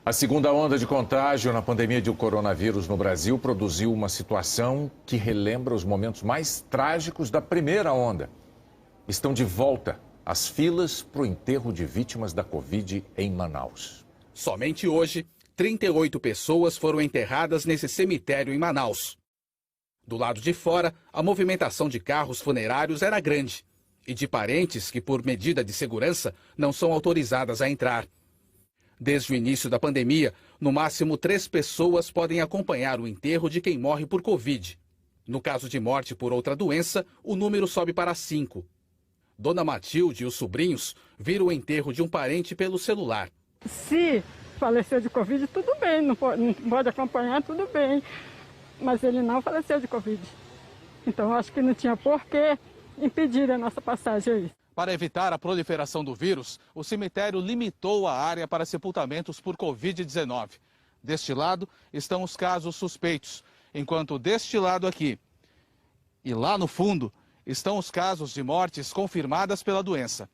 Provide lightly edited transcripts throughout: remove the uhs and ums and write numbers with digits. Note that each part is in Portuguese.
A segunda onda de contágio na pandemia de coronavírus no Brasil produziu uma situação que relembra os momentos mais trágicos da primeira onda. Estão de volta as filas para o enterro de vítimas da Covid em Manaus. Somente hoje, 38 pessoas foram enterradas nesse cemitério em Manaus. Do lado de fora, a movimentação de carros funerários era grande e de parentes que, por medida de segurança, não são autorizadas a entrar. Desde o início da pandemia, no máximo 3 pessoas podem acompanhar o enterro de quem morre por Covid. No caso de morte por outra doença, o número sobe para 5. Dona Matilde e os sobrinhos viram o enterro de um parente pelo celular. Se faleceu de Covid, tudo bem, não pode acompanhar, tudo bem. Mas ele não faleceu de Covid. Então, acho que não tinha por que impedir a nossa passagem aí. Para evitar a proliferação do vírus, o cemitério limitou a área para sepultamentos por Covid-19. Deste lado estão os casos suspeitos, enquanto deste lado aqui e lá no fundo estão os casos de mortes confirmadas pela doença.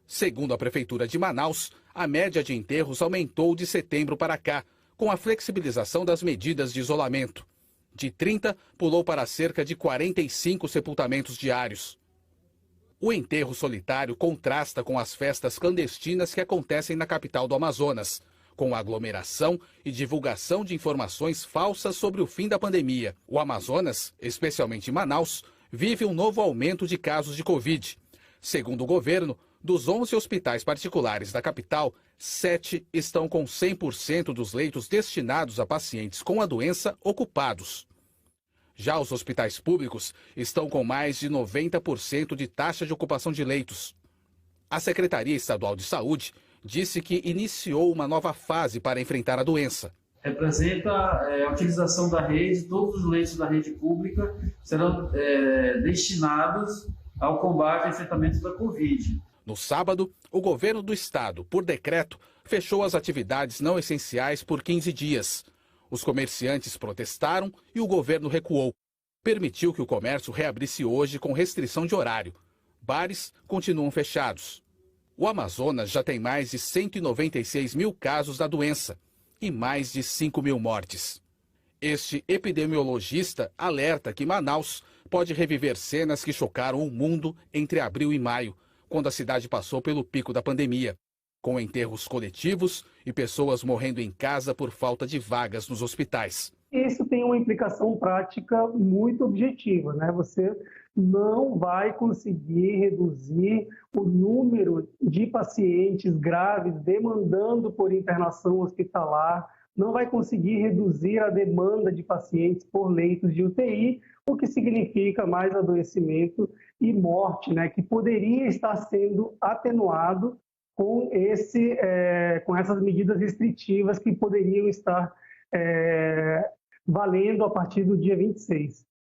Segundo a Prefeitura de Manaus, a média de enterros aumentou de setembro para cá, com a flexibilização das medidas de isolamento. De 30, pulou para cerca de 45 sepultamentos diários. O enterro solitário contrasta com as festas clandestinas que acontecem na capital do Amazonas, com aglomeração e divulgação de informações falsas sobre o fim da pandemia. O Amazonas, especialmente Manaus, vive um novo aumento de casos de Covid. Segundo o governo, dos 11 hospitais particulares da capital, 7 estão com 100% dos leitos destinados a pacientes com a doença ocupados. Já os hospitais públicos estão com mais de 90% de taxa de ocupação de leitos. A Secretaria Estadual de Saúde disse que iniciou uma nova fase para enfrentar a doença. Representa a utilização da rede, todos os leitos da rede pública serão destinados ao combate e enfrentamento da Covid. No sábado, o governo do estado, por decreto, fechou as atividades não essenciais por 15 dias. Os comerciantes protestaram e o governo recuou. Permitiu que o comércio reabrisse hoje com restrição de horário. Bares continuam fechados. O Amazonas já tem mais de 196 mil casos da doença e mais de 5 mil mortes. Este epidemiologista alerta que Manaus pode reviver cenas que chocaram o mundo entre abril e maio, quando a cidade passou pelo pico da pandemia, com enterros coletivos e pessoas morrendo em casa por falta de vagas nos hospitais. Isso tem uma implicação prática muito objetiva, né? Você não vai conseguir reduzir o número de pacientes graves demandando por internação hospitalar, não vai conseguir reduzir a demanda de pacientes por leitos de UTI, o que significa mais adoecimento e morte, né? Que poderia estar sendo atenuado com essas medidas restritivas que poderiam estar valendo a partir do dia 26.